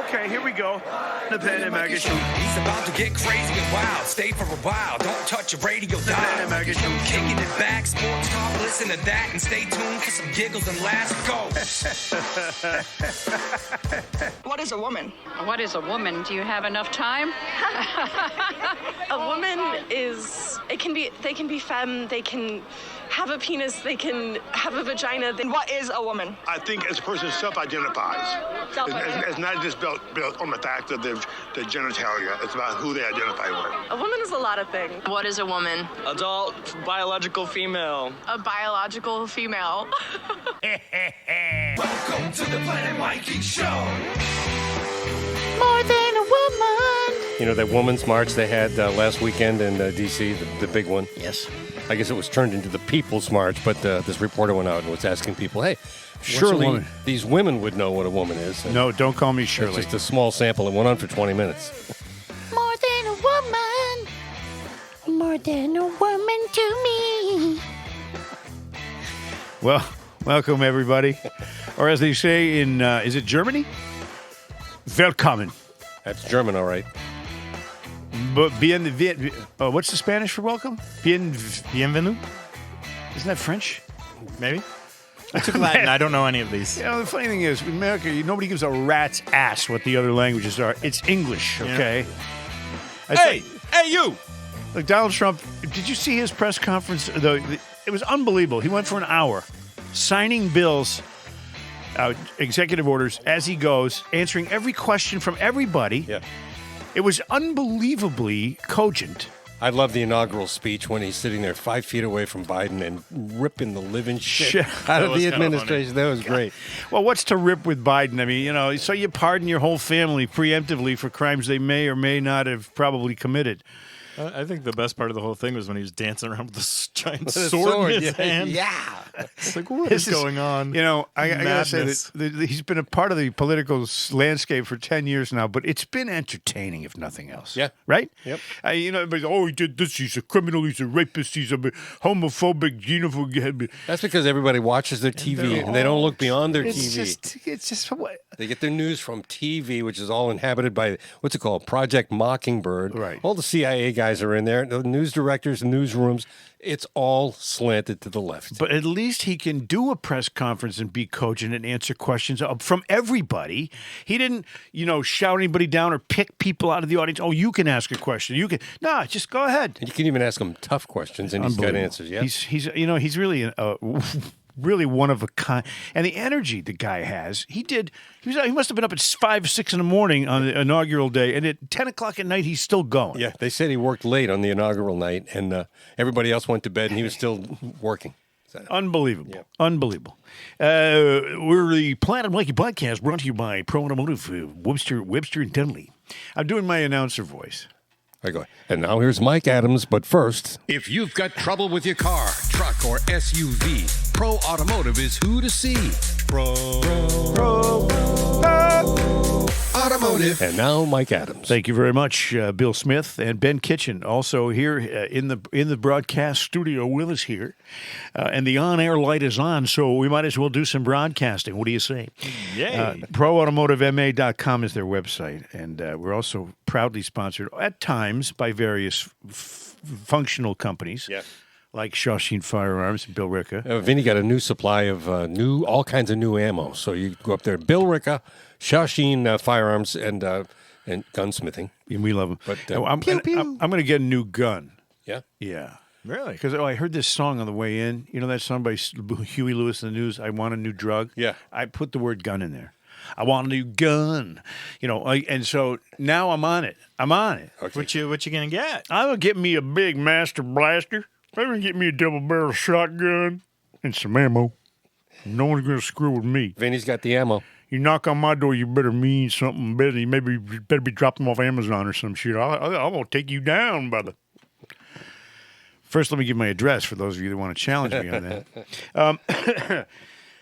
Okay, here we go. Independent Magazine. He's about to get crazy and wild. Stay for a while. Don't touch your radio dial. Independent Magazine. Kicking it back, sports talk. Listen to that and stay tuned for some giggles and laughs. Go. What is a woman? What is a woman? Do you have enough time? A woman is, they can be femme, they can have a penis, they can have a vagina. Then what is a woman? I think as a person self-identifies. It's not just built on the fact of the genitalia. It's about who they identify with. A woman is a lot of things. What is a woman? Adult biological female. A biological female. Welcome to the Planet Mikey Show. More than a woman. You know that Women's March they had last weekend in D.C., the big one? Yes. I guess it was turned into the People's March, but this reporter went out and was asking people, hey, surely these women would know what a woman is. And no, don't call me Shirley. It's just a small sample. It went on for 20 minutes. More than a woman. More than a woman to me. Well, welcome, everybody. Or as they say in, is it Germany? Willkommen. That's German, all right. But what's the Spanish for welcome? Bienvenue? Isn't that French? Maybe. I took Latin. I don't know any of these. You know, the funny thing is, in America, nobody gives a rat's ass what the other languages are. It's English, okay? Yeah. Hey, you! Like Donald Trump, did you see his press conference? It was unbelievable. He went for an hour signing bills, executive orders as he goes, answering every question from everybody. Yeah. It was unbelievably cogent. I love the inaugural speech when he's sitting there 5 feet away from Biden and ripping the living shit out of the administration. That was great. Well, what's to rip with Biden? I mean, so you pardon your whole family preemptively for crimes they may or may not have probably committed. I think the best part of the whole thing was when he was dancing around with this giant sword in his hand. Yeah. It's like, what is going on? You know, I got to say that he's been a part of the political landscape for 10 years now, but it's been entertaining, if nothing else. Yeah. Right? Yep. Everybody's, he did this, he's a criminal, he's a rapist, he's a homophobic, xenophobic. That's because everybody watches their TV and they don't look beyond their TV. It's just what? They get their news from TV, which is all inhabited by, what's it called, Project Mockingbird. Right. All the CIA guys are in there, the news directors, newsrooms. It's all slanted to the left. But at least he can do a press conference and be cogent and answer questions from everybody. He didn't, shout anybody down or pick people out of the audience. Oh, you can ask a question. You can. No, just go ahead. And you can even ask him tough questions, and he's got answers. Yeah. He's really really one of a kind. And the energy the guy has, he must have been up at 5, 6 in the morning on the inaugural day, and at 10 o'clock at night, he's still going. Yeah, they said he worked late on the inaugural night, and everybody else went to bed, and he was still working. Unbelievable. Yeah. Unbelievable. We're the Planet Mikey podcast brought to you by Pro Automotive, Webster and Dunley. I'm doing my announcer voice. I go, and now here's Mike Adams, but first. If you've got trouble with your car, truck, or SUV, Pro Automotive is who to see. Pro Automotive. And now Mike Adams. Thank you very much, Bill Smith and Ben Kitchen, also here in the broadcast studio with us here. And the on-air light is on, so we might as well do some broadcasting. What do you say? Yay. ProAutomotiveMA.com is their website, and we're also proudly sponsored at times by various functional companies. Yeah. Like Shawsheen Firearms and Bill Ricca. Vinny got a new supply of all kinds of new ammo. So you go up there, Bill Ricca, Shawsheen Firearms, and gunsmithing. And we love them. But I'm going to get a new gun. Yeah? Yeah. Really? Because I heard this song on the way in. You know that song by Huey Lewis in the News, I Want a New Drug? Yeah. I put the word gun in there. I want a new gun. And so now I'm on it. Okay. What you going to get? I'm going to get me a big Master Blaster. I'm going to get me a double-barrel shotgun and some ammo. No one's going to screw with me. Vinny's got the ammo. You knock on my door, you better mean something better. You better be dropping them off Amazon or some shit. I'm going to take you down, brother. First, let me give my address for those of you that want to challenge me on that.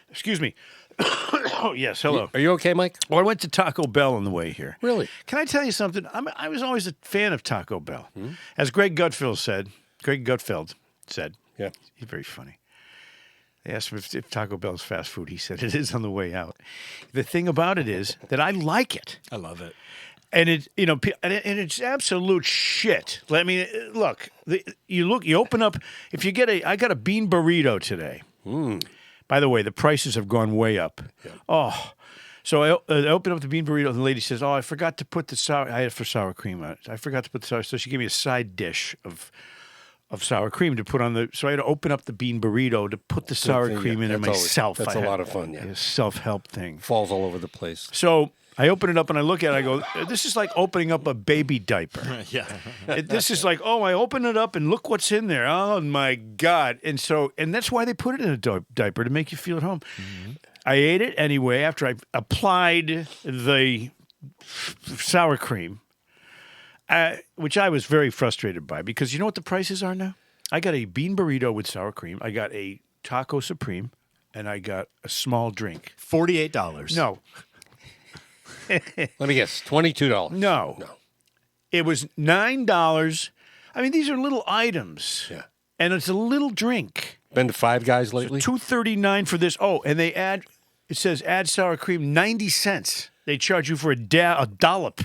Excuse me. Oh, yes, hello. Are you okay, Mike? Well, I went to Taco Bell on the way here. Really? Can I tell you something? I was always a fan of Taco Bell. As Greg Gutfeld said, yeah, he's very funny. They asked him if Taco Bell's fast food. He said it is on the way out. The thing about it is that I like it. I love it. And it's absolute shit. I mean, look, you open up. If you get I got a bean burrito today. By the way, the prices have gone way up. Yeah. Oh, so I opened up the bean burrito, and the lady says, "Oh, I forgot to put the sour. I had it for sour cream on it. I forgot to put the sour." So she gave me a side dish of sour cream to put on the. So I had to open up the bean burrito to put the sour cream in it myself. That's a lot of fun. Yeah, a self-help thing. Falls all over the place. So I open it up and I look at it. I go, "This is like opening up a baby diaper." Yeah. This is like, I open it up and look what's in there. Oh my God! And that's why they put it in a diaper to make you feel at home. Mm-hmm. I ate it anyway after I applied the sour cream, which I was very frustrated by because you know what the prices are now? I got a bean burrito with sour cream. I got a taco supreme, and I got a small drink. $48. No. Let me guess, $22. No. It was $9. I mean, these are little items. Yeah. And it's a little drink. Been to Five Guys lately? So $2.39 for this. Oh, and it says add sour cream, 90 cents. They charge you for a dollop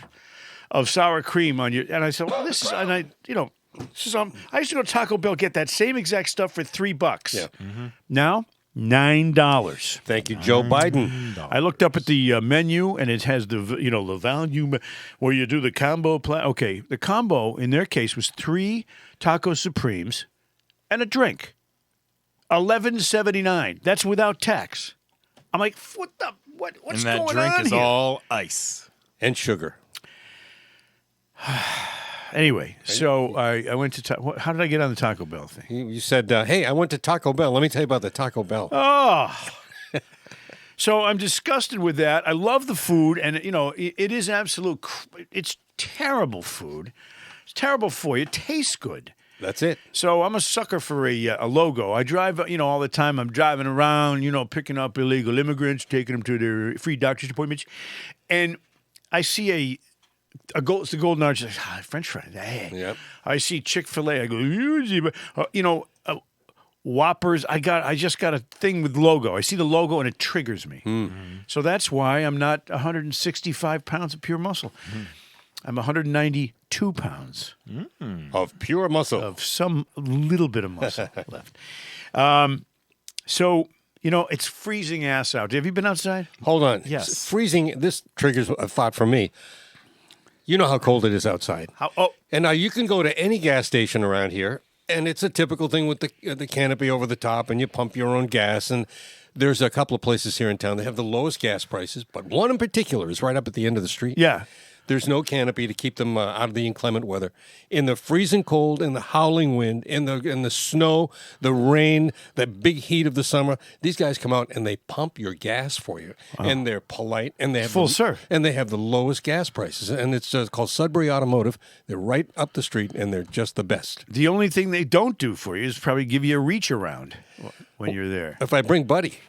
of sour cream on you. And I said, well, this is, and I used to go to Taco Bell, get that same exact stuff for $3. Yeah. Mm-hmm. Now, $9. Thank you, Joe Biden. I looked up at the menu, and it has the value where you do the combo plan. Okay, the combo in their case was 3 taco supremes and a drink. $11.79. That's without tax. I'm like, what's going on here? And that drink is all ice and sugar. Anyway, so I went to how did I get on the Taco Bell thing? You said, hey, I went to Taco Bell. Let me tell you about the Taco Bell. Oh. So I'm disgusted with that. I love the food, and, it is it's terrible food. It's terrible for you. It tastes good. That's it. So I'm a sucker for a logo. I drive, all the time. I'm driving around, picking up illegal immigrants, taking them to their free doctor's appointments. And I see it's the Golden Arch, French fry. Hey. Yep. I see Chick-fil-A. I go, Whoppers. I just got a thing with logo. I see the logo and it triggers me. Mm-hmm. So that's why I'm not 165 pounds of pure muscle. Mm-hmm. I'm 192 pounds of pure muscle. Of some little bit of muscle left. So, it's freezing ass out. Have you been outside? Hold on. Yes. Freezing, this triggers a thought for me. You know how cold it is outside. And now you can go to any gas station around here, and it's a typical thing with the canopy over the top, and you pump your own gas. And there's a couple of places here in town that have the lowest gas prices, but one in particular is right up at the end of the street. Yeah. There's no canopy to keep them out of the inclement weather. In the freezing cold, in the howling wind, in the snow, the rain, the big heat of the summer, these guys come out and they pump your gas for you. Wow. And they're polite, and they have full serve, and they have the lowest gas prices. And it's called Sudbury Automotive. They're right up the street, and they're just the best. The only thing they don't do for you is probably give you a reach around when you're there. If I bring Buddy.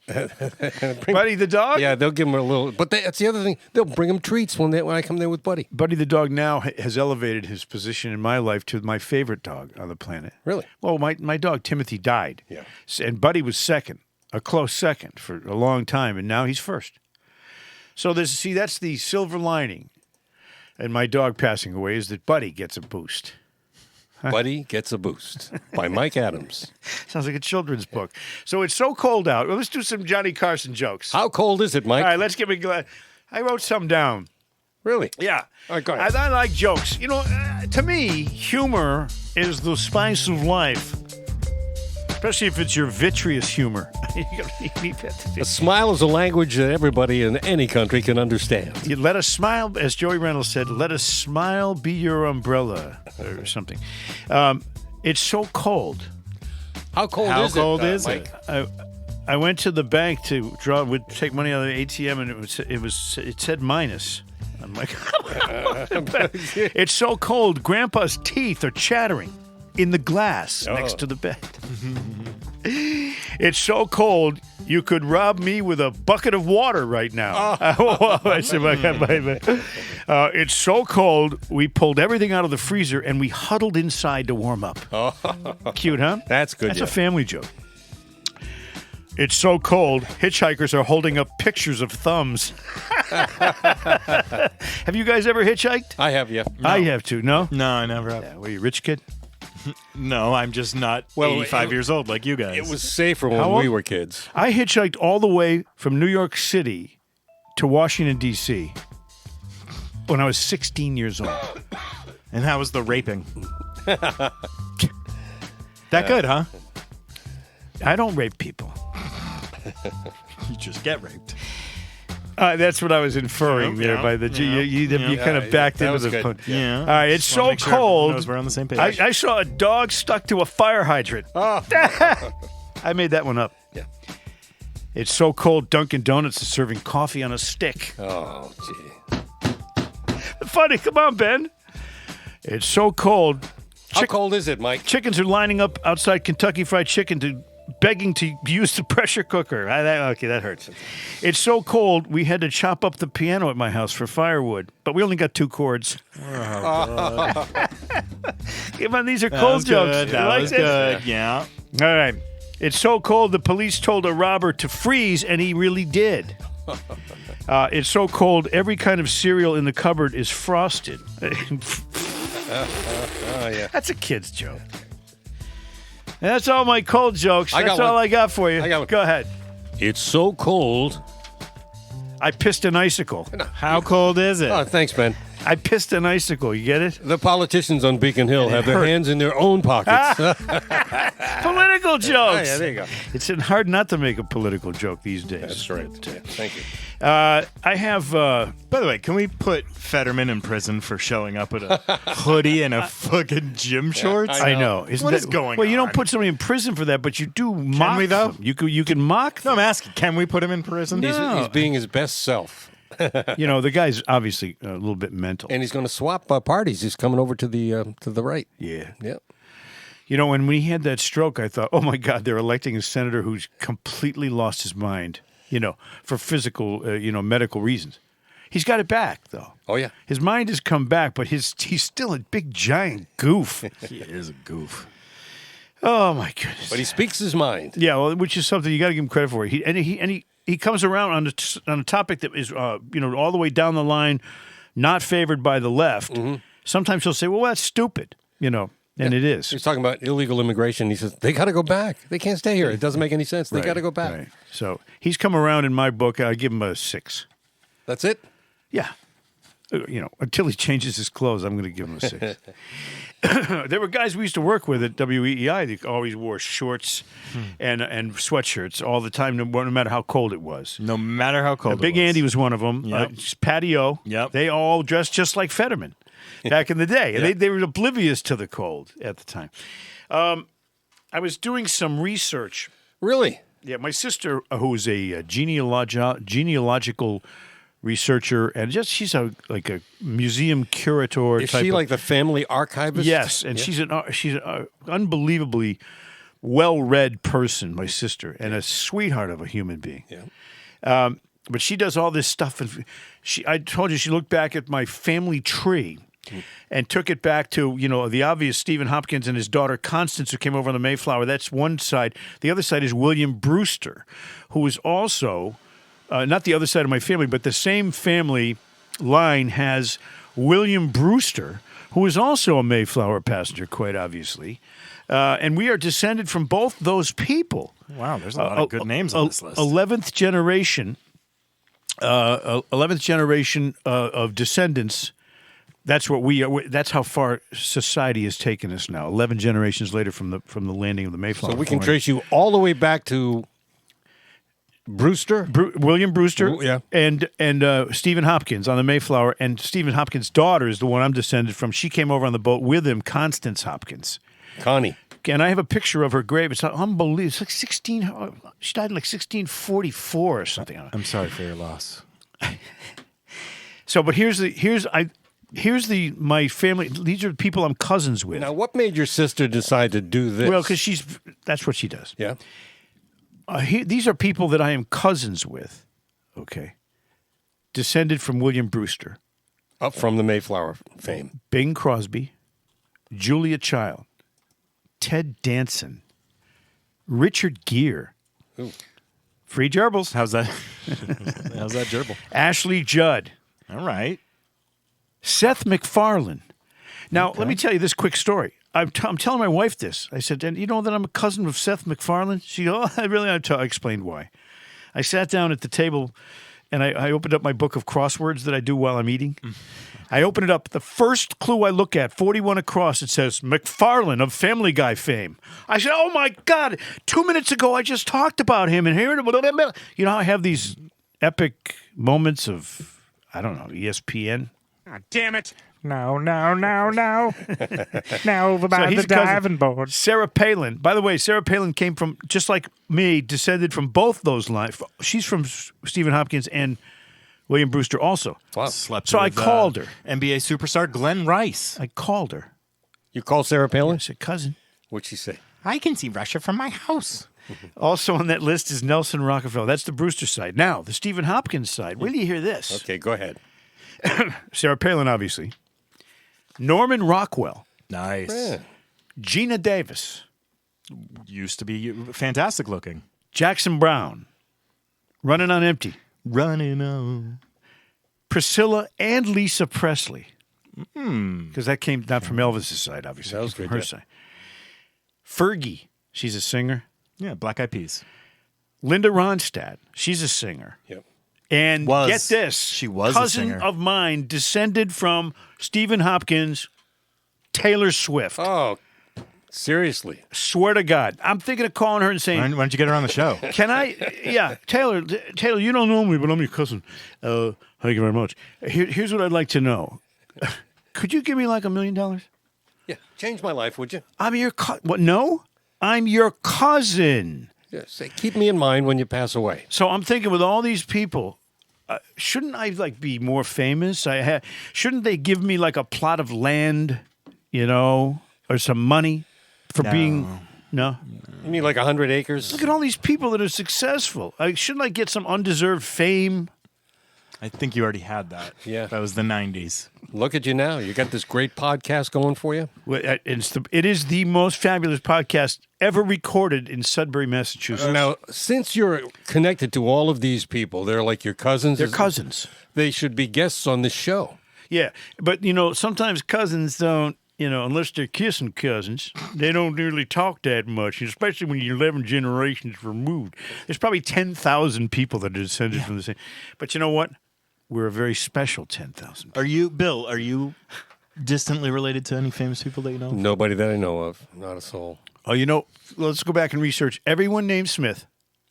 Buddy the dog? Yeah, they'll give him a little. But that's the other thing. They'll bring him treats when I come there with Buddy. Buddy the dog now has elevated his position in my life to my favorite dog on the planet. Really? Well, my dog Timothy died. Yeah. And Buddy was second, a close second for a long time, and now he's first. So that's the silver lining. And my dog passing away is that Buddy gets a boost. Buddy Gets a Boost by Mike Adams. Sounds like a children's book. So it's so cold out. Well, let's do some Johnny Carson jokes. How cold is it, Mike? All right, let's get me glad. I wrote some down. Really? Yeah. All right, go ahead. I like jokes. To me, humor is the spice of life. Especially if it's your vitreous humor. A smile is a language that everybody in any country can understand. You let a smile, as Joey Reynolds said, let a smile be your umbrella or something. It's so cold. How cold How is cold it, is Mike? I went to the bank to take money out of the ATM, and it said minus. I'm like, it's so cold. Grandpa's teeth are chattering in the glass next to the bed. It's so cold, you could rob me with a bucket of water right now. I said, it's so cold, we pulled everything out of the freezer and we huddled inside to warm up. Cute, huh? That's good. That's a family joke. It's so cold, hitchhikers are holding up pictures of thumbs. Have you guys ever hitchhiked? I have, yeah. No. I have too. No? No, I never have. Yeah, were you a rich kid? No, I'm just not 85 years old like you guys. It was safer when How old? we were kids. I hitchhiked all the way from New York City to Washington, D.C. when I was 16 years old. And how was the raping? That good, huh? I don't rape people. You just get raped. That's what I was inferring there by the you kind of backed into the good. Yeah. All right, it's Just wanna so make sure everyone cold. knows we're on the same page. I saw a dog stuck to a fire hydrant. Oh. I made that one up. Yeah. It's so cold, Dunkin' Donuts is serving coffee on a stick. Oh, gee. Funny, come on, Ben. It's so cold. How cold is it, Mike? Chickens are lining up outside Kentucky Fried Chicken begging to use the pressure cooker. Okay, that hurts. It's so cold, we had to chop up the piano at my house for firewood, but we only got 2 cords. Oh, Come on, these are that cold was jokes. good. You That like was this? good. Yeah. All right. It's so cold, the police told a robber to freeze, and he really did. It's so cold, every kind of cereal in the cupboard is frosted. Yeah. That's a kid's joke. And that's all my cold jokes. I got That's all one. I got for you. I got one. Go ahead. It's so cold. I pissed an icicle. How cold is it? Oh, thanks, man. I pissed an icicle. You get it? The politicians on Beacon Hill have their hands in their own pockets. Political jokes. Yeah, there you go. It's hard not to make a political joke these days. That's right. Yeah, thank you. I have. By the way, can we put Fetterman in prison for showing up with a hoodie and a fucking gym shorts? I know. Isn't What that, is going Well, you don't on? put somebody in prison for that, but you do mock we, though? them. You can mock No, them. I'm asking. Can we put him in prison? He's being his best self. You know, the guy's obviously a little bit mental. And he's going to swap parties. He's coming over to the right. Yeah. Yep. You know, when we had that stroke, I thought, oh, my God, they're electing a senator who's completely lost his mind, you know, for physical, medical reasons. He's got it back, though. Oh, yeah. His mind has come back, but he's still a big, giant goof. He is a goof. Oh, my goodness. But he speaks his mind. Yeah, well, which is something you got to give him credit for. He comes around on a topic that is, all the way down the line, not favored by the left. Mm-hmm. Sometimes he'll say, well, that's stupid, and it is. He's talking about illegal immigration. He says, they got to go back. They can't stay here. It doesn't make any sense. They got to go back. Right. So he's come around in my book. I give him a 6. That's it? Yeah. Until he changes his clothes, I'm going to give him a 6. There were guys we used to work with at WEEI that always wore shorts and sweatshirts all the time, no matter how cold it was. No matter how cold Big it was. Andy was one of them. Yep. Patty O. Yep. They all dressed just like Fetterman back in the day. And they were oblivious to the cold at the time. I was doing some research. Really? Yeah, my sister, who's a genealogical researcher, and she's a museum curator. Is type she of, like the family archivist? Yes, and she's an unbelievably well-read person, my sister, and a sweetheart of a human being. Yeah. But she does all this stuff, and I told you she looked back at my family tree and took it back to the obvious Stephen Hopkins and his daughter Constance, who came over on the Mayflower. That's one side. The other side is William Brewster, who is also not the other side of my family, but the same family line has William Brewster, who is also a Mayflower passenger, quite obviously. And we are descended from both those people. Wow, there's a lot of good names on this list. 11th generation of descendants. That's what we are. That's how far society has taken us now. 11 generations later from the landing of the Mayflower. So we can trace you all the way back to Brewster, William Brewster, yeah, and Stephen Hopkins on the Mayflower. And Stephen Hopkins' daughter is the one I'm descended from. She came over on the boat with him, Constance Hopkins. Connie. And I have a picture of her grave. It's unbelievable. It's like 16. She died in like 1644 or something. I'm sorry for your loss. So, but here's my family. These are the people I'm cousins with. Now, what made your sister decide to do this? Well, because that's what she does. Yeah. These are people that I am cousins with. Okay. Descended from William Brewster. Up from the Mayflower fame. Bing Crosby, Julia Child, Ted Danson, Richard Gere, Free gerbils. How's that? How's that gerbil? Ashley Judd. All right. Seth MacFarlane. Now, let me tell you this quick story. I'm telling my wife this. I said, and you know that I'm a cousin of Seth MacFarlane? She goes, oh, I really want to I explained why. I sat down at the table, and I opened up my book of crosswords that I do while I'm eating. I open it up. The first clue I look at, 41 across, it says, MacFarlane of Family Guy fame. I said, oh, my God. 2 minutes ago, I just talked about him. And here, you know how I have these epic moments of, I don't know, ESPN? Oh, damn it. No. Now over by the diving board. Sarah Palin. By the way, Sarah Palin came from, just like me, descended from both those lines. She's from Stephen Hopkins and William Brewster also. Wow. So I called her. NBA superstar Glenn Rice. I called her. You called Sarah Palin? I said, cousin. What'd she say? I can see Russia from my house. Also on that list is Nelson Rockefeller. That's the Brewster side. Now, the Stephen Hopkins side. Wait till you hear this. Okay, go ahead. Sarah Palin, obviously. Norman Rockwell. Nice. Yeah. Gina Davis. Used to be fantastic looking. Jackson Brown. Running on Empty. Running on. Priscilla and Lisa Presley. Because that came not from Elvis's side, obviously. That was from good, her yeah. side. Fergie. She's a singer. Yeah, Black Eyed Peas. Linda Ronstadt. She's a singer. Yep. And Was. get this. She was a cousin singer. of mine descended from Stephen Hopkins, Taylor Swift. Oh, seriously? Swear to God. I'm thinking of calling her and saying, Why don't you get her on the show? can I? Yeah, Taylor, you don't know me, but I'm your cousin. Thank you very much. Here's what I'd like to know. Could you give me like $1 million? Yeah. Change my life, would you? I'm your what? No, I'm your cousin. Yeah. Say, keep me in mind when you pass away. So I'm thinking with all these people, shouldn't I like be more famous? Shouldn't they give me like a plot of land, or some money for being? No. You need like 100 acres? Look at all these people that are successful. Shouldn't I get some undeserved fame? I think you already had that. Yeah. That was the 90s. Look at you now. You got this great podcast going for you. Well, it is the most fabulous podcast ever recorded in Sudbury, Massachusetts. Now, since you're connected to all of these people, they're like your cousins. They're cousins. They should be guests on this show. Yeah, but sometimes cousins don't. Unless they're kissing cousins, they don't really talk that much, especially when you're 11 generations removed. There's probably 10,000 people that are descended from the same. But you know what? We're a very special 10,000 people. Are you distantly related to any famous people that you know? Nobody that I know of. Not a soul. Oh, let's go back and research everyone named Smith.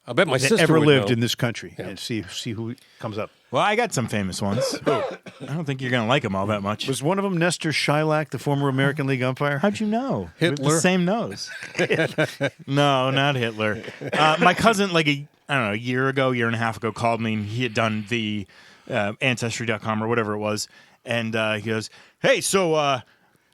I bet my that sister ever would lived know. in this country and see who comes up. Well, I got some famous ones. I don't think you're going to like them all that much. Was one of them Nestor Shylock, the former American League umpire? How'd you know? Hitler? With the same nose. No, not Hitler. My cousin, a year and a half ago, called me, and he had done the Ancestry.com or whatever it was, and he goes, hey, so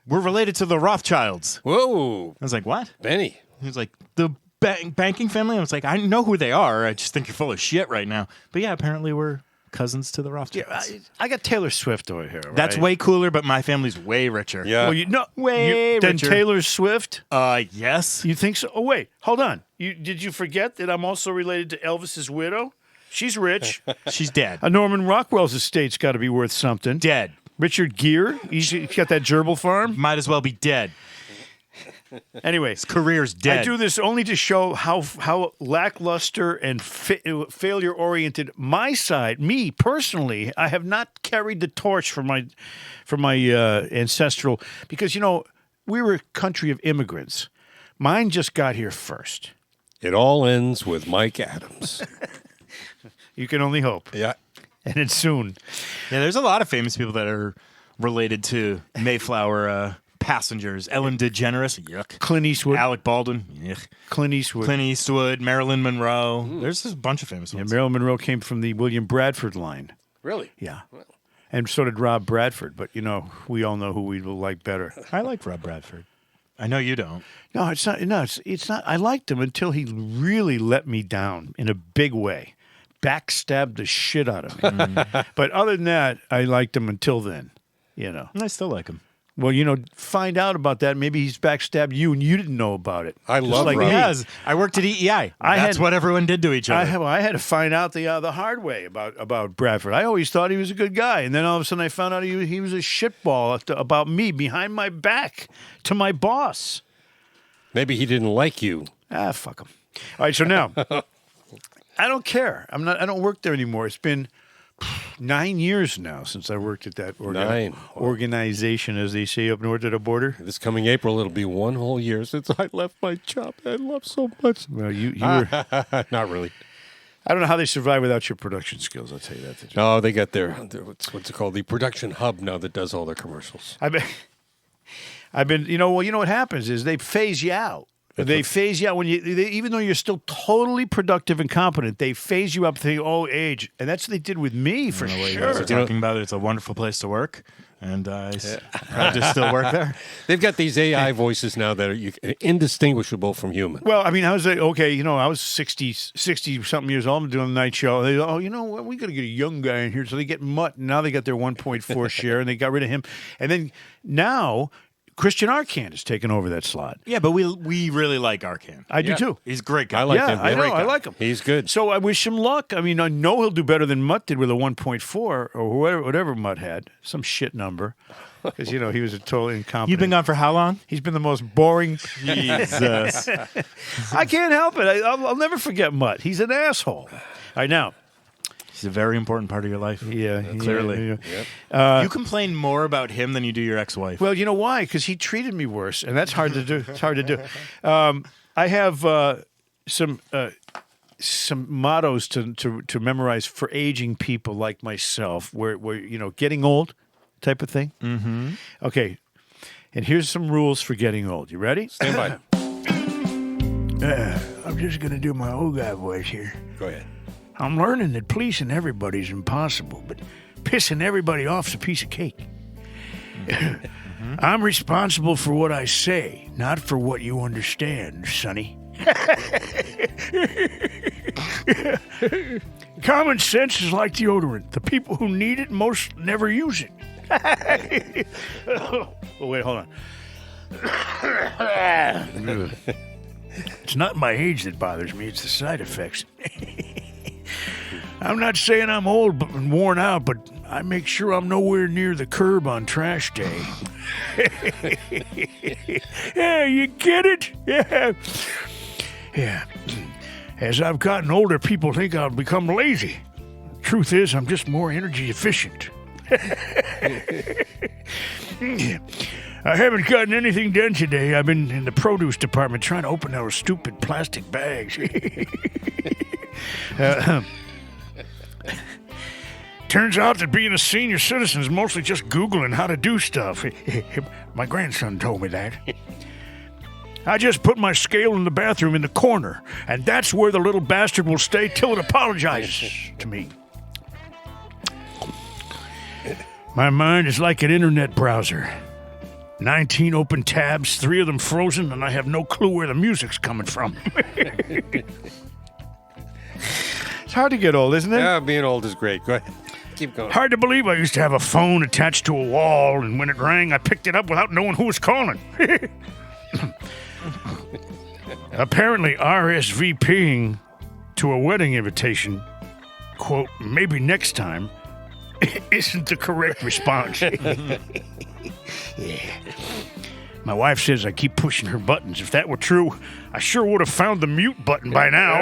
we're related to the Rothschilds. Whoa. I was like, what? Benny. He was like, the banking family? I was like, I know who they are. I just think you're full of shit right now. But yeah, apparently we're cousins to the Rothschilds. Yeah, I got Taylor Swift over here. Right? That's way cooler, but my family's way richer. Yeah. Well, way then richer. Taylor Swift? Yes. You think so? Oh, wait. Hold on. Did you forget that I'm also related to Elvis's widow? She's rich. She's dead. Norman Rockwell's estate's got to be worth something. Dead. Richard Gere, he's got that gerbil farm. Might as well be dead. Anyway, his career's dead. I do this only to show how lackluster and failure-oriented my side, me personally, I have not carried the torch for my ancestral, because, we were a country of immigrants. Mine just got here first. It all ends with Mike Adams. You can only hope. Yeah. And it's soon. Yeah, there's a lot of famous people that are related to Mayflower passengers. Ellen DeGeneres, yuck. Clint Eastwood. Alec Baldwin, yuck. Clint Eastwood. Marilyn Monroe. There's a bunch of famous ones. Marilyn Monroe came from the William Bradford line. Really? Yeah. And so did Rob Bradford. But, we all know who we will like better. I like Rob Bradford. I know you don't. No, it's not. No, it's not. I liked him until he really let me down in a big way. Backstabbed the shit out of me. But other than that, I liked him until then, I still like him. Well, find out about that. Maybe he's backstabbed you and you didn't know about it. I love like Rob. me. He has. I worked at EEI. That's what everyone did to each other. I had to find out the hard way about Bradford. I always thought he was a good guy, and then all of a sudden I found out he was a shitball about me behind my back to my boss. Maybe he didn't like you. Fuck him. All right, so now I don't care. I don't work there anymore. It's been 9 years now since I worked at that organization, as they say up north of the border. This coming April, it'll be 1 whole year since I left my job that I love so much. Well, you were not really. I don't know how they survive without your production skills. I'll tell you that. No, they got their what's it called? The production hub now that does all their commercials. I've been. What happens is they phase you out. They phase you out when even though you're still totally productive and competent, they phase you up to the old age, and that's what they did with me for sure. You guys are talking about it. It's a wonderful place to work, and I just still work there. They've got these AI voices now that are indistinguishable from human. Well, I mean, I was like, okay, I was 60 something years old. I'm doing the night show. They go, what? We got to get a young guy in here, so they get Mutt. And now they got their 1.4 share, and they got rid of him, and then now Christian Arcan has taken over that slot. Yeah, but we really like Arcan. I do too. He's a great guy. I like him. I know. I like him. He's good. So I wish him luck. I mean, I know he'll do better than Mutt did with a 1.4 or whatever Mutt had, some shit number, because he was a total incompetent. You've been gone for how long? He's been the most boring. Jesus. I can't help it. I'll never forget Mutt. He's an asshole. I know. He's a very important part of your life. Yeah, clearly. Yeah. Yep. You complain more about him than you do your ex-wife. Well, you know why? Because he treated me worse, and that's hard to do. It's hard to do. I have some mottos to memorize for aging people like myself, where getting old type of thing. Mm-hmm. Okay, and here's some rules for getting old. You ready? Stand by. I'm just gonna do my old guy voice here. Go ahead. I'm learning that pleasing everybody's impossible, but pissing everybody off's a piece of cake. Mm-hmm. I'm responsible for what I say, not for what you understand, Sonny. Common sense is like deodorant. The people who need it most never use it. Oh, wait, hold on. It's not my age that bothers me, it's the side effects. I'm not saying I'm old and worn out, but I make sure I'm nowhere near the curb on trash day. Yeah, you get it? Yeah. Yeah. As I've gotten older, people think I've become lazy. Truth is, I'm just more energy efficient. I haven't gotten anything done today. I've been in the produce department trying to open those stupid plastic bags. Turns out that being a senior citizen is mostly just Googling how to do stuff. My grandson told me that. I just put my scale in the bathroom in the corner, and that's where the little bastard will stay till it apologizes to me. My mind is like an internet browser. 19 open tabs, 3 of them frozen, and I have no clue where the music's coming from. It's hard to get old, isn't it? Yeah, being old is great. Go ahead. Keep going. Hard to believe I used to have a phone attached to a wall, and when it rang, I picked it up without knowing who was calling. Apparently, RSVPing to a wedding invitation, quote, maybe next time, isn't the correct response. Yeah. My wife says I keep pushing her buttons. If that were true, I sure would have found the mute button by now.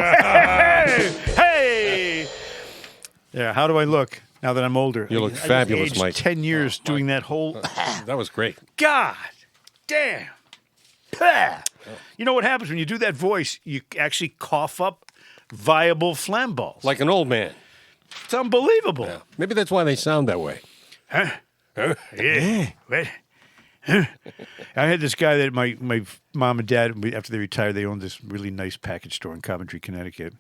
Hey! Yeah, how do I look now that I'm older? You look I fabulous, aged Mike. 10 years doing that whole... That was great. God damn. You know what happens when you do that voice? You actually cough up viable phlegm balls. Like an old man. It's unbelievable. Yeah. Maybe that's why they sound that way. Huh? Yeah. What? Huh? I had this guy that my mom and dad, after they retired, they owned this really nice package store in Coventry, Connecticut.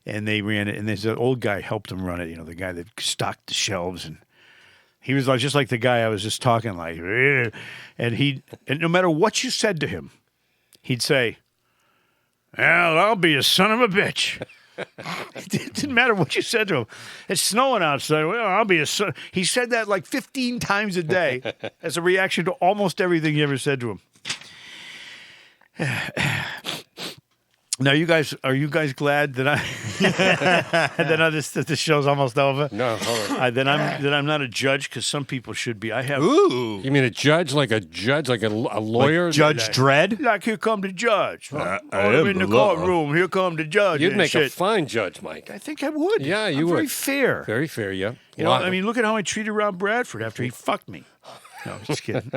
And they ran it, and this old guy helped them run it, the guy that stocked the shelves. And he was like, just like the guy I was just talking like. And no matter what you said to him, he'd say, well, I'll be a son of a bitch. It didn't matter what you said to him. It's snowing outside. Well, I'll be a son. He said that like 15 times a day as a reaction to almost everything you ever said to him. Now, are you guys glad that that this show's almost over? No, hold on. That I'm not a judge, because some people should be. I have. Ooh, you mean a judge, like a lawyer, like Judge Dredd? Like, here come the judge. I I'm am in the the law. courtroom. Here come the judge. You'd and make a shit. fine judge, Mike. I think I would. Yeah, you I'm would. Very fair. Very fair. Yeah. You know, I mean, look at how I treated Rob Bradford after he fucked me. No, I'm just kidding.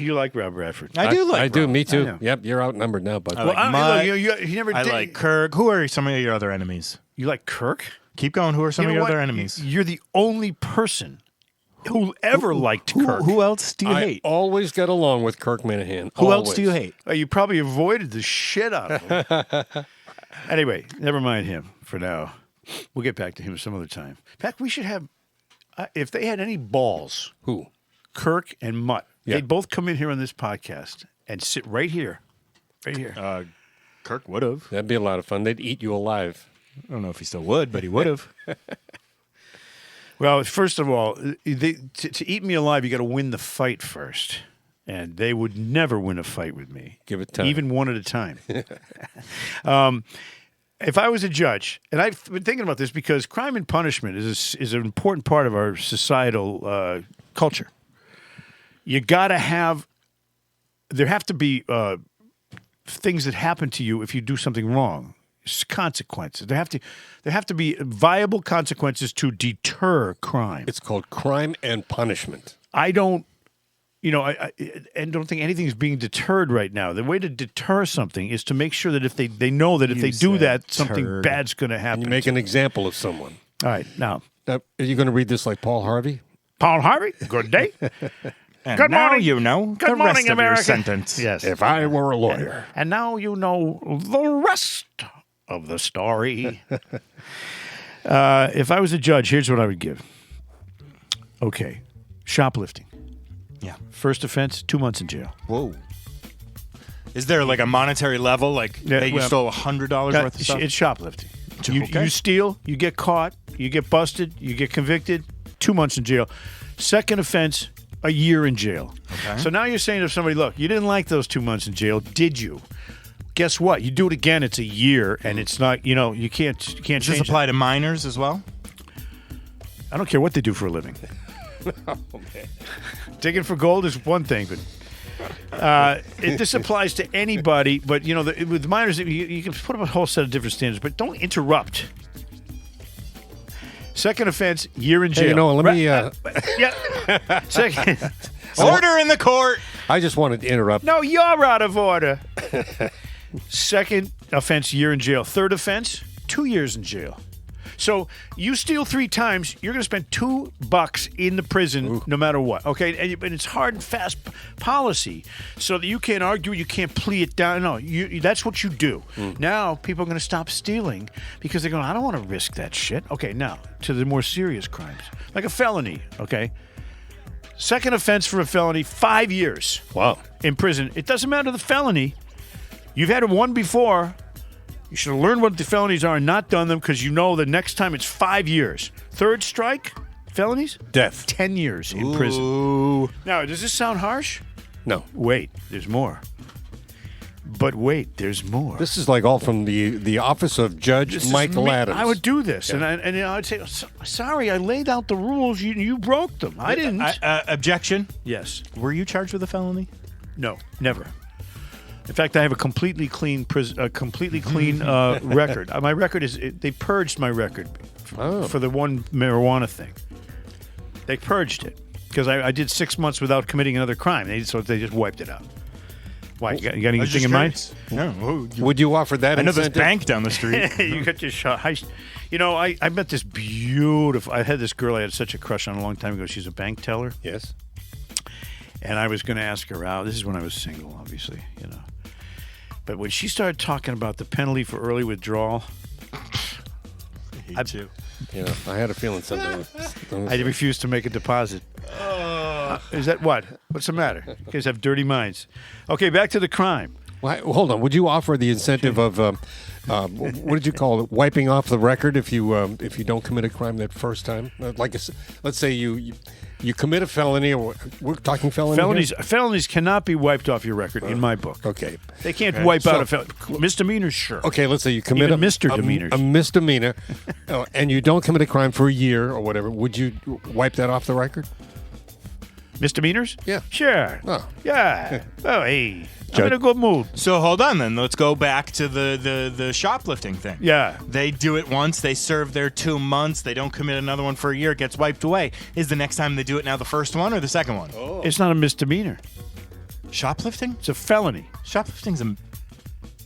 You like Rob Bradford? I do like. I do. Rob. Me too. Yep, you're outnumbered now, bud. I like Mike. You never I did. like Kirk. Who are some of your other enemies? You like Kirk? Keep going. Who are some You of know your what? other enemies? You're the only person who ever liked Kirk. Who else do you hate? I always get along with Kirk Minahan. Who else do you hate? You probably avoided the shit out of him. Anyway, never mind him for now. We'll get back to him some other time. In fact, we should have, if they had any balls, Who? Kirk and Mutt, Yeah. they'd both come in here on this podcast and sit right here. Right here. Kirk would have. That'd be a lot of fun. They'd eat you alive. I don't know if he still would, but he would have. Well, first of all, to eat me alive, you got to win the fight first. And they would never win a fight with me. Give it time. Even one at a time. If I was a judge, and I've been thinking about this because crime and punishment is an important part of our societal culture. You got to have, there have to be things that happen to you if you do something wrong. It's consequences. There have to be viable consequences to deter crime. It's called crime and punishment. I don't think anything is being deterred right now. The way to deter something is to make sure that if they know that if they do that, something bad's going to happen. And you make an example of someone. All right, now, Are you going to read this like Paul Harvey? Paul Harvey, good day. And Good now morning. you know Good the morning, rest of America. your sentence. Yes. If I were a lawyer. And now you know the rest of the story. If I was a judge, here's what I would give. Okay, shoplifting. Yeah. First offense, 2 months in jail. Whoa. Is there like a monetary level? Like, hey, you stole $100 worth of stuff? It's shoplifting. Okay. You steal, you get caught, you get busted, you get convicted, 2 months in jail. Second offense, a year in jail. Okay. So now you're saying to somebody, look, you didn't like those 2 months in jail, did you? Guess what? You do it again, it's a year, and it's not, you can't Does change this apply to minors as well? I don't care what they do for a living. Oh, man. Digging for gold is one thing, but this applies to anybody. But with minors, you can put up a whole set of different standards, but don't interrupt. Second offense, year in jail. Hey, let me. Yeah. Second. Order in the court. I just wanted to interrupt. No, you're out of order. Second offense, year in jail. Third offense, 2 years in jail. So you steal 3 times, you're going to spend $2 in the prison no matter what. Okay, and it's hard and fast policy, so that you can't argue, you can't plea it down. No, that's what you do. Now people are going to stop stealing because they're going, I don't want to risk that shit. Okay, now to the more serious crimes, like a felony. Okay, second offense for a felony, 5 years. Wow, in prison. It doesn't matter the felony. You've had one before. You should have learned what the felonies are and not done them, because you know the next time it's 5 years. Third strike, felonies? Death. 10 years in prison. Now, does this sound harsh? No. Wait, there's more. But wait, there's more. This is like all from the office of Judge Michael Adams. I would do this, and I'd say, sorry, I laid out the rules. You broke them. I didn't. Objection? Yes. Were you charged with a felony? No, never. In fact, I have a completely clean record. My record is they purged my record for the one marijuana thing. They purged it because I did 6 months without committing another crime. So they just wiped it out. Why? You got anything in mind? No. Would you offer that? I know this incentive? bank down the street. You got your heist. I met this beautiful. I had this girl I had such a crush on a long time ago. She's a bank teller. Yes. And I was going to ask her out. This is when I was single, obviously, But when she started talking about the penalty for early withdrawal, I too. I had a feeling something. I refused to make a deposit. Is that what? What's the matter? You guys have dirty minds. Okay, back to the crime. Well, hold on. Would you offer the incentive of what did you call it? Wiping off the record if you don't commit a crime that first time? Let's say you commit a felony, or we're talking felony. Felonies cannot be wiped off your record in my book. Okay, they can't wipe out a felony. Misdemeanors, sure. Okay, let's say you commit a misdemeanor, and you don't commit a crime for a year or whatever. Would you wipe that off the record? Misdemeanors? Yeah. Sure. Oh. Yeah. Oh, hey. I'm in a good mood. So hold on then. Let's go back to the shoplifting thing. Yeah. They do it once. They serve their 2 months. They don't commit another one for a year. It gets wiped away. Is the next time they do it now the first one or the second one? Oh. It's not a misdemeanor. Shoplifting? It's a felony. Shoplifting's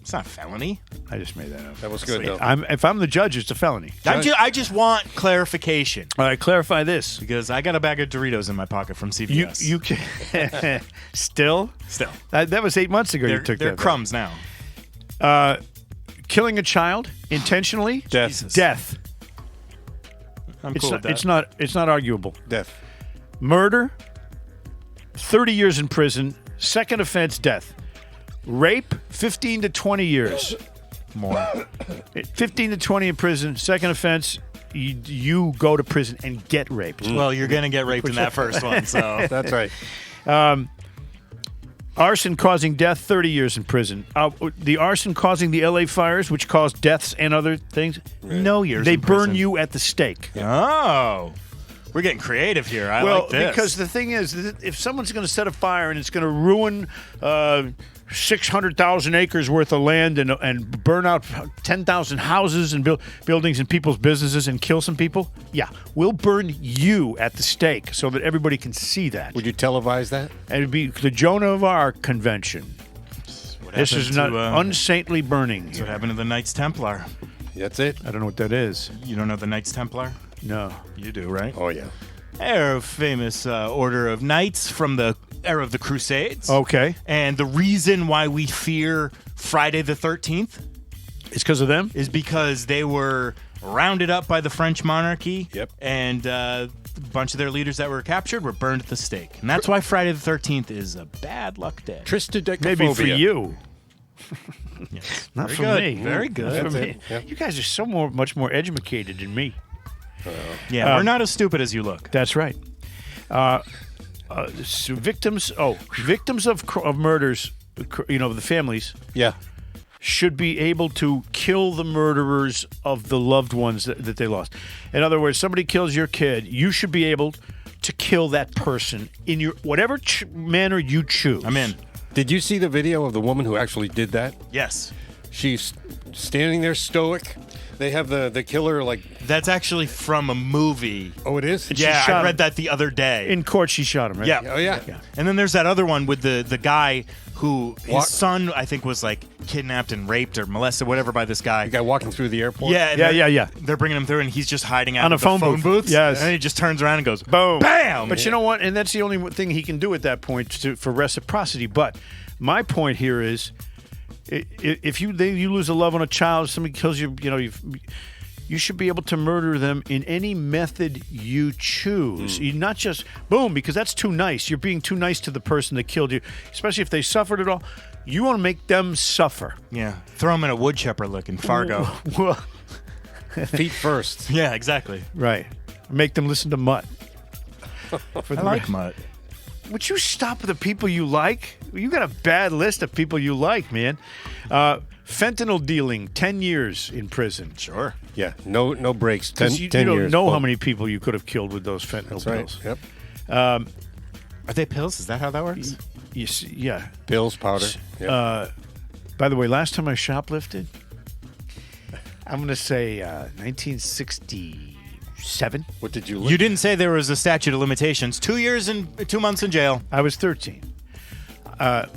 it's not a felony. I just made that up. That was good, though. If I'm the judge, it's a felony. I just want clarification. All right, clarify this. Because I got a bag of Doritos in my pocket from CVS. You can still? Still. That was 8 months ago you took they're that. crumbs now. Killing a child intentionally? Death. Death. I'm cool with that. It's not arguable. Death. Murder, 30 years in prison. Second offense, death. Rape, 15 to 20 years. More. 15 to 20 in prison. Second offense, you go to prison and get raped. Well, you're going to get raped in that first one, so. That's right. Arson causing death, 30 years in prison. The arson causing the LA fires, which caused deaths and other things, no years they in prison. burn you at the stake. Oh. We're getting creative here. I like this. Because the thing is, if someone's going to set a fire and it's going to ruin 600,000 acres worth of land and burn out 10,000 houses and buildings and people's businesses and kill some people, yeah, we'll burn you at the stake so that everybody can see that. Would you televise that? And it'd be the Joan of Arc convention. This is not unsaintly burning. That's what happened to the Knights Templar. That's it. I don't know what that is. You don't know the Knights Templar? No. You do, right? Oh, yeah. They're a famous order of knights from the era of the Crusades. Okay. And the reason why we fear Friday the 13th is because of them? Is because they were rounded up by the French monarchy. Yep. And a bunch of their leaders that were captured were burned at the stake. And that's why Friday the 13th is a bad luck day. Triskaidekaphobia. Maybe for you. Yes. Not Very for good. me. Very good. Not for me. Yep. You guys are much more educated than me. Yeah, we're not as stupid as you look. That's right. So victims of murders, the families. Yeah. Should be able to kill the murderers of the loved ones that they lost. In other words, somebody kills your kid, you should be able to kill that person in your whatever manner you choose. I'm in. Did you see the video of the woman who actually did that? Yes. She's standing there stoic. They have the killer like... That's actually from a movie. Oh, it is? Yeah, I read that the other day. In court, she shot him, right? Yeah. Oh, yeah. And then there's that other one with the guy who, his son, I think, was like kidnapped and raped or molested, whatever, by this guy. The guy walking through the airport? Yeah. Yeah. They're bringing him through, and he's just hiding out on in a phone booth. Yes. And he just turns around and goes, boom. Bam! But you know what? And that's the only thing he can do at that point for reciprocity. But my point here is, if you lose a loved one, a child, somebody kills you, you should be able to murder them in any method you choose. You not just boom, because that's too nice. You're being too nice to the person that killed you, especially if they suffered it all. You want to make them suffer. Yeah. Throw them in a wood chipper lick in Fargo. Feet first. Yeah, exactly. Right. Make them listen to Mutt. I like Mutt. Would you stop with the people you like? You got a bad list of people you like, man. Fentanyl dealing, 10 years in prison. Sure. Yeah, no breaks. 10 you years. don't know how many people you could have killed with those fentanyl pills. Yep. Are they pills? Is that how that works? You see, yeah. Pills, powder. Yep. By the way, last time I shoplifted, I'm going to say 1967. What did you You didn't say there was a statute of limitations. 2 years and 2 months in jail. I was 13.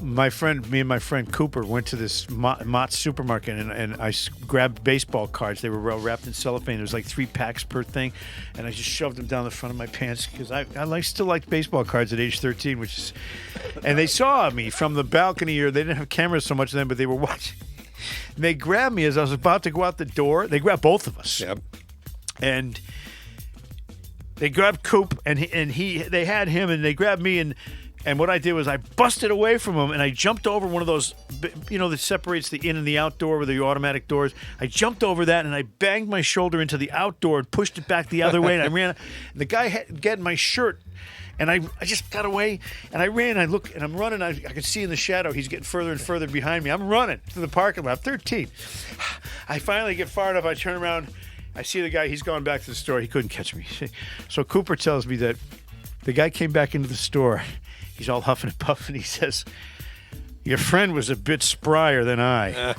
Me and my friend Cooper went to this Mott's supermarket, and I grabbed baseball cards. They were well wrapped in cellophane. There was like 3 packs per thing, and I just shoved them down the front of my pants because I still liked baseball cards at age 13, and they saw me from the balcony, or they didn't have cameras so much then, but they were watching. And they grabbed me as I was about to go out the door. They grabbed both of us. Yep. And they grabbed Coop, and they had him, and they grabbed me, and And what I did was I busted away from him, and I jumped over one of those, that separates the in and the outdoor with the automatic doors. I jumped over that, and I banged my shoulder into the outdoor and pushed it back the other way, and I ran. And the guy had getting my shirt, and I just got away, and I ran. I look, and I'm running. I could see in the shadow he's getting further and further behind me. I'm running to the parking lot. 13. I finally get far enough. I turn around. I see the guy. He's gone back to the store. He couldn't catch me. So Cooper tells me that the guy came back into the store. He's all huffing and puffing. He says, "Your friend was a bit sprier than I."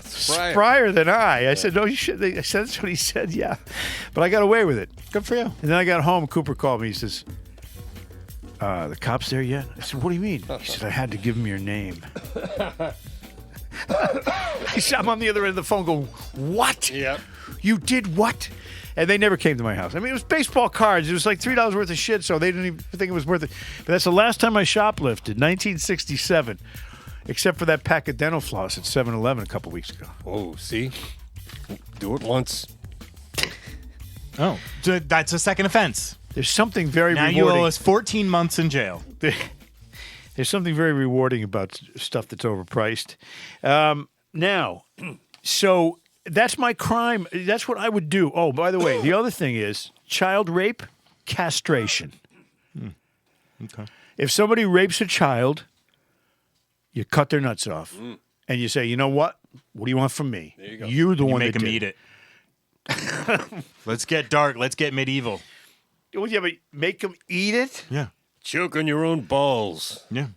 Sprier than I. I said, "No, you should." I said, "That's what he said." Yeah, but I got away with it. Good for you. And then I got home. Cooper called me. He says, "The cops there yet?" I said, "What do you mean?" He said, "I had to give him your name." I'm on the other end of the phone going, "What? Yep. You did what?" And they never came to my house. I mean, it was baseball cards. It was like $3 worth of shit, so they didn't even think it was worth it. But that's the last time I shoplifted, 1967, except for that pack of dental floss at 7-Eleven a couple weeks ago. Oh, see? Do it once. Oh, so that's a second offense. There's something very now rewarding. You owe us 14 months in jail. There's something very rewarding about stuff that's overpriced. Now, so that's my crime. That's what I would do. Oh, by the way, the other thing is child rape, castration. Okay. If somebody rapes a child, you cut their nuts off. And you say, "You know what? What do you want from me? There you go. You're the one Make that him did eat it. Let's get dark. Let's get medieval. Well, yeah, but make them eat it? Yeah. Choke on your own balls. Yeah.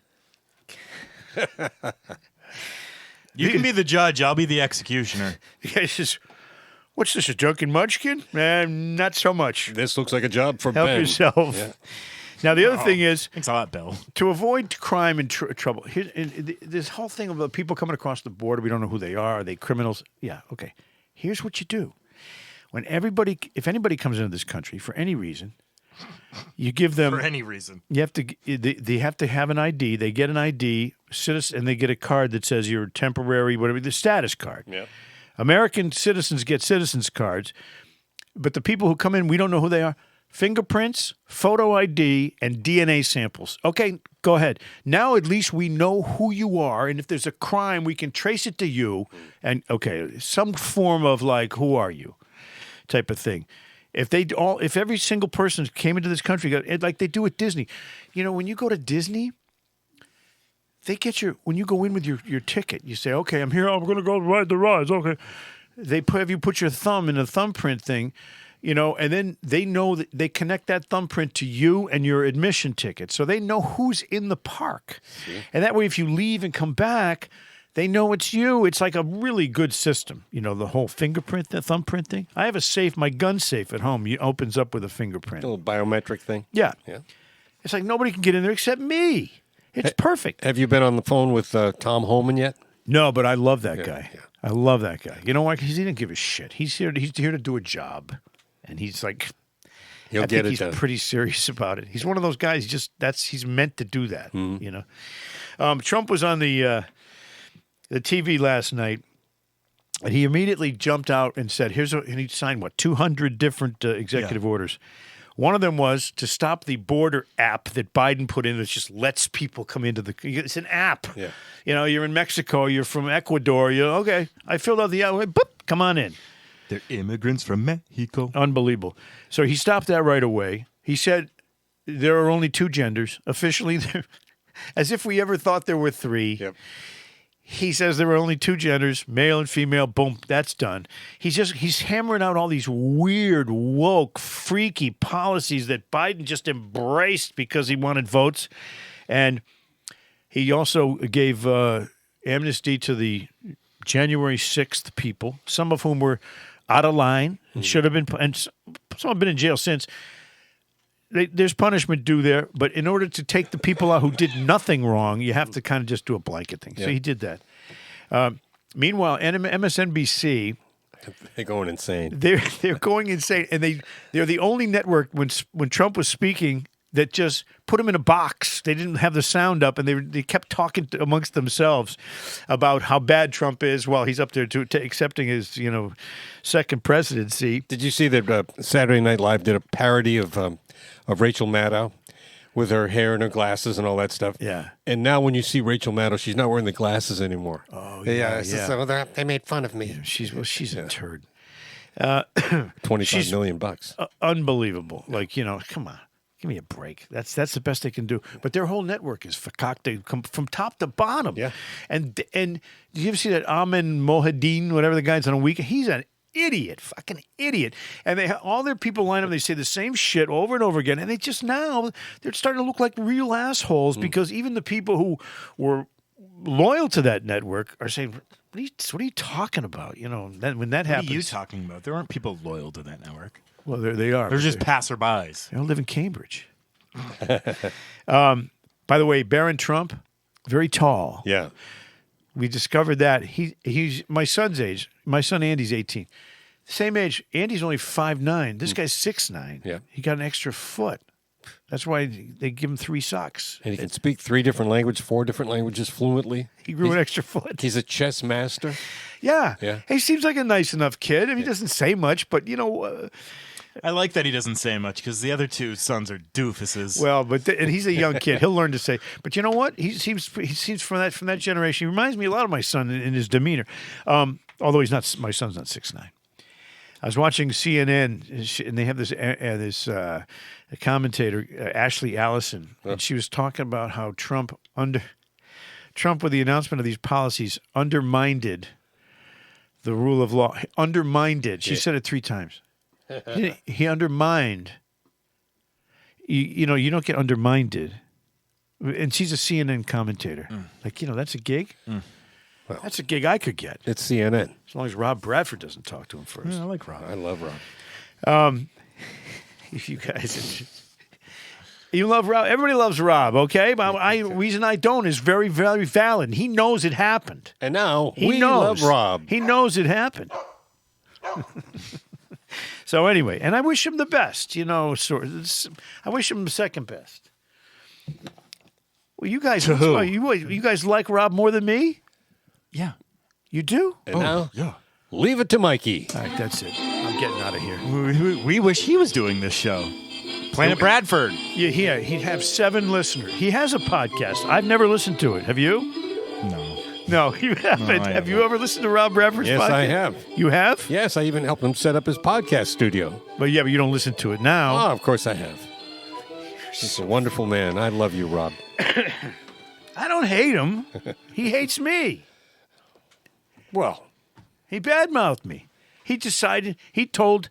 You can be the judge. I'll be the executioner. Yeah, it's just, what's this, a drunken munchkin? Not so much. This looks like a job for Help Ben. yourself. Yeah. Now, the other thing is, Thanks a lot, Bill. to avoid crime and trouble, this whole thing about people coming across the border, we don't know who they are they criminals? Yeah, okay. Here's what you do. If anybody comes into this country for any reason, you give them For any reason. You have to. They have to have an ID. They get an ID, citizen, and they get a card that says you're temporary, whatever, the status card. Yep. American citizens get citizens cards, but the people who come in, we don't know who they are. Fingerprints, photo ID, and DNA samples. Okay, go ahead. Now at least we know who you are, and if there's a crime, we can trace it to you. And okay, some form of like, who are you, type of thing. If every single person came into this country, like they do at Disney, when you go to Disney, they get when you go in with your ticket, you say, "Okay, I'm here. I'm going to go ride the rides." Okay, have you put your thumb in a thumbprint thing, and then they know that they connect that thumbprint to you and your admission ticket, so they know who's in the park, and that way, if you leave and come back, they know it's you. It's like a really good system. The whole fingerprint, the thumbprint thing. I have a safe, my gun safe at home. It opens up with a fingerprint. A little biometric thing. Yeah. Yeah. It's like nobody can get in there except me. It's perfect. Have you been on the phone with Tom Holman yet? No, but I love that guy. Yeah. I love that guy. You know why? Because he didn't give a shit. He's here to do a job. And he's like, He'll I get think it he's done. pretty serious about it. He's one of those guys, he's meant to do that, Trump was on the TV last night, and he immediately jumped out and said, and he signed, 200 different executive orders. One of them was to stop the border app that Biden put in that just lets people come into it's an app. Yeah. You're in Mexico, you're from Ecuador, okay, I filled out the app, boop, come on in. They're immigrants from Mexico. Unbelievable. So he stopped that right away. He said there are only two genders. Officially, as if we ever thought there were three. Yep. He says there are only two genders, male and female. Boom, that's done. He's hammering out all these weird, woke, freaky policies that Biden just embraced because he wanted votes. And he also gave amnesty to the January 6th people, some of whom were out of line and should have been, and some have been in jail since. There's punishment due there, but in order to take the people out who did nothing wrong, you have to kind of just do a blanket thing. So he did that. Meanwhile, MSNBC, they're going insane. They're going insane, and they're the only network when Trump was speaking that just put him in a box. They didn't have the sound up, and they kept talking amongst themselves about how bad Trump is while he's up there to accepting his second presidency. Did you see that Saturday Night Live did a parody of Rachel Maddow, with her hair and her glasses and all that stuff. Yeah. And now when you see Rachel Maddow, she's not wearing the glasses anymore. Oh, They made fun of me. She's a turd. $25 million. Unbelievable. Like, come on. Give me a break. That's the best they can do. But their whole network is fakakta from top to bottom. Yeah. And did you ever see that Amin Mohadeen, whatever the guy's on a weekend? He's an idiot, fucking idiot. And all their people line up. They say the same shit over and over again. And they just now they're starting to look like real assholes because even the people who were loyal to that network are saying, "What are you talking about?" When that happens, What are you talking about? There aren't people loyal to that network. Well, they are. They're just passerbys. They all live in Cambridge. By the way, Barron Trump, very tall. Yeah. We discovered that he's my son's age. My son Andy's 18. Same age. Andy's only 5'9". This guy's 6'9". Yeah. He got an extra foot. That's why they give him 3 socks. And he can speak 4 different languages fluently. He grew an extra foot. He's a chess master. Yeah. Yeah. He seems like a nice enough kid. I mean, he doesn't say much, but I like that he doesn't say much because the other two sons are doofuses. well, and he's a young kid. He'll learn to say. But you know what? He seems from that generation. He reminds me a lot of my son in his demeanor. Although he's not. My son's not 6'9". I was watching CNN, and they have this commentator, Ashley Allison, and she was talking about how Trump, with the announcement of these policies, undermined the rule of law. Undermined it. She said it 3 times. He undermined. You don't get undermined. And she's a CNN commentator. Like, that's a gig? Well, that's a gig I could get. It's CNN. As long as Rob Bradford doesn't talk to him first. Yeah, I like Rob. I love Rob. If you guys... You love Rob. Everybody loves Rob, okay? But reason I don't is very, very valid. He knows it happened. And now we love Rob. He knows it happened. So anyway, and I wish him the best. I wish him the second best. Well, you guys, you guys like Rob more than me? Yeah. You do? And now, leave it to Mikey. All right, that's it. I'm getting out of here. We wish he was doing this show. Planet Bradford. Yeah, he'd have 7 listeners. He has a podcast. I've never listened to it. Have you? No, you haven't. No, have you ever listened to Rob Bradford's podcast? Yes, I have. You have? Yes, I even helped him set up his podcast studio. But you don't listen to it now. Oh, of course I have. He's a wonderful man. I love you, Rob. I don't hate him. He hates me. Well, he badmouthed me. He decided, he told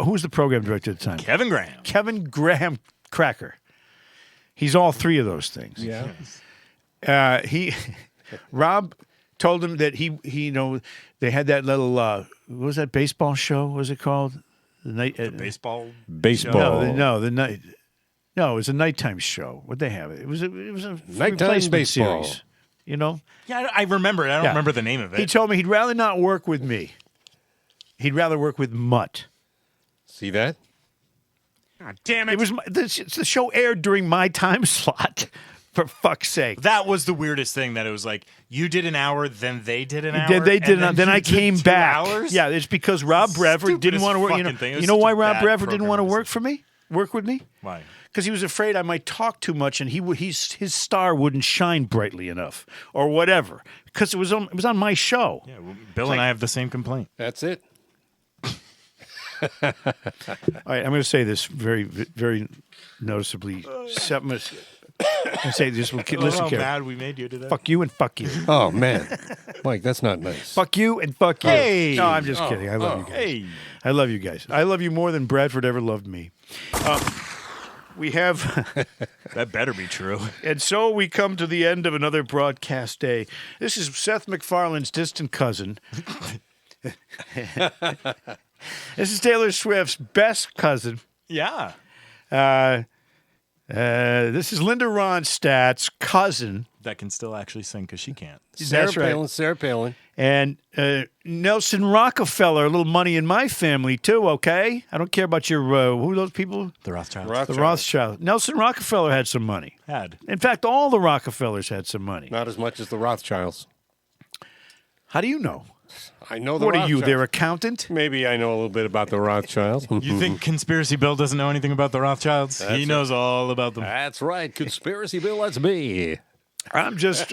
who's the program director at the time? Kevin Graham. Kevin Graham Cracker. He's all 3 of those things. Yeah. Rob told him that he they had that little what was that baseball show? What was it called? The night baseball. The night. No, it was a nighttime show. What they have? It was a nighttime replacement baseball series. Yeah, I remember it. I don't remember the name of it. He told me he'd rather not work with me. He'd rather work with Mutt. See that? God damn it! It was the show aired during my time slot. For fuck's sake. That was the weirdest thing. That it was like you did an hour, then they did an hour. Then they did then I came back. Hours? Yeah, it's because Rob Bradford didn't want to work. You know why Rob Bradford didn't want to work with me? Why? Because he was afraid I might talk too much and his star wouldn't shine brightly enough or whatever. Because it was on my show. Yeah, well, Bill and I have the same complaint. That's it. All right, I'm going to say this very, very noticeably. I say this. Listen, how Karen. mad we made you today. Fuck you and fuck you. Oh man, Mike, that's not nice. Fuck you and fuck you. Hey. No, I'm just kidding. I love you guys. Hey. I love you guys. I love you more than Bradford ever loved me. We have... That better be true. And so we come to the end of another broadcast day. This is Seth MacFarlane's distant cousin. This is Taylor Swift's best cousin. Yeah. This is Linda Ronstadt's cousin. That can still actually sing because she can't. Sarah Palin. And Nelson Rockefeller, a little money in my family, too, okay? I don't care about your, who are those people? The Rothschilds. The Rothschild. Nelson Rockefeller had some money. In fact, all the Rockefellers had some money. Not as much as the Rothschilds. How do you know? I know the What are you, Rothschilds. their accountant? Maybe I know a little bit about the Rothschilds. You think Conspiracy Bill doesn't know anything about the Rothschilds? That's He knows all about them. That's right. Conspiracy Bill, that's me. I'm just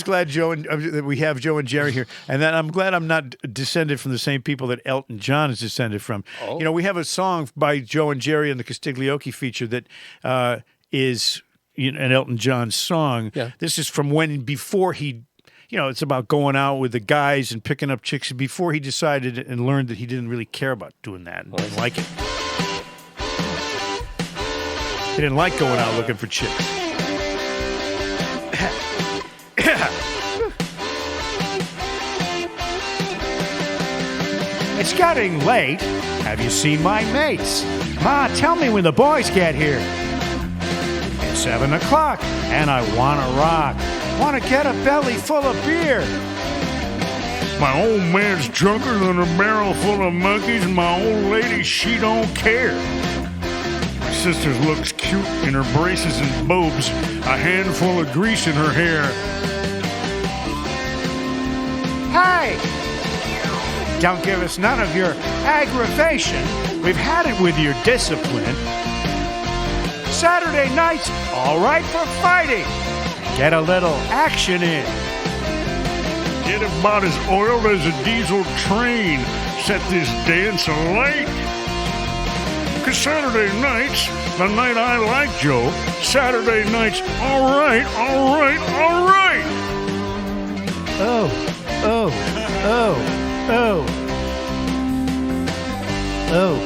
glad that we have Joe and Jerry here, and that I'm glad I'm not descended from the same people that Elton John is descended from. Oh. You know, we have a song by Joe and Jerry in the Castiglioke feature that is an Elton John song. Yeah. This is from before he. You know, it's about going out with the guys and picking up chicks before he decided and learned that he didn't really care about doing that and didn't like it. He didn't like going out looking for chicks. It's getting late. Have you seen my mates? Ma, tell me when the boys get here. It's 7 o'clock, and I want to rock. Want to get a belly full of beer. My old man's drunker than a barrel full of monkeys, and my old lady, she don't care. My sister looks cute in her braces and boobs, a handful of grease in her hair. Hey! Don't give us none of your aggravation. We've had it with your discipline. Saturday nights, all right for fighting. Get a little action in. Get about as oiled as a diesel train. Set this dance alight. 'Cause Saturday nights, the night I like Joe. Saturday nights, all right, all right, all right. Oh, oh, oh, oh, oh,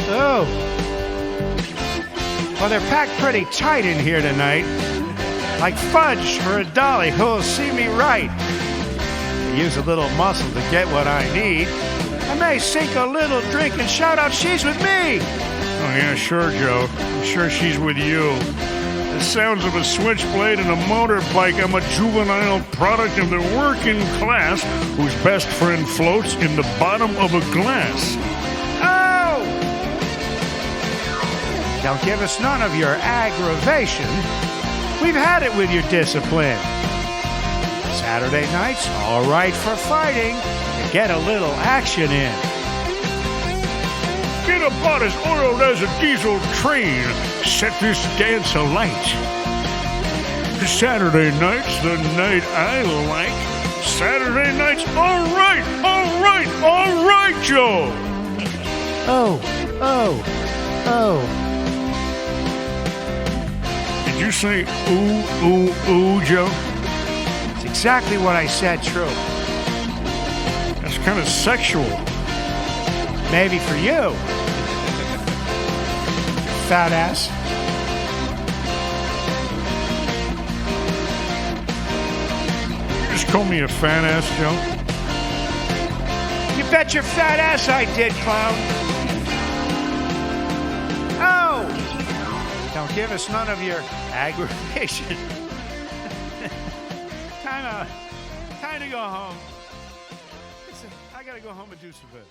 oh. Well, they're packed pretty tight in here tonight. Like fudge for a dolly who'll see me right. I use a little muscle to get what I need. I may sink a little drink and shout out, she's with me. Oh, yeah, sure, Joe. I'm sure she's with you. The sounds of a switchblade and a motorbike. I'm a juvenile product of the working class whose best friend floats in the bottom of a glass. Oh! Don't give us none of your aggravation. We've had it with your discipline. Saturday nights, all right for fighting. You get a little action in. Get about as oiled as a diesel train. Set this dance alight. Saturday nights, the night I like. Saturday nights, all right, all right, all right, Joe. Oh, oh, oh. Did you say ooh, ooh, ooh, Joe? It's exactly what I said, true. That's kind of sexual. Maybe for you. Fat ass. You just call me a fat ass, Joe? You bet your fat ass I did, clown. Oh! Don't give us none of your aggravation. Time to go home. I gotta go home and do some good.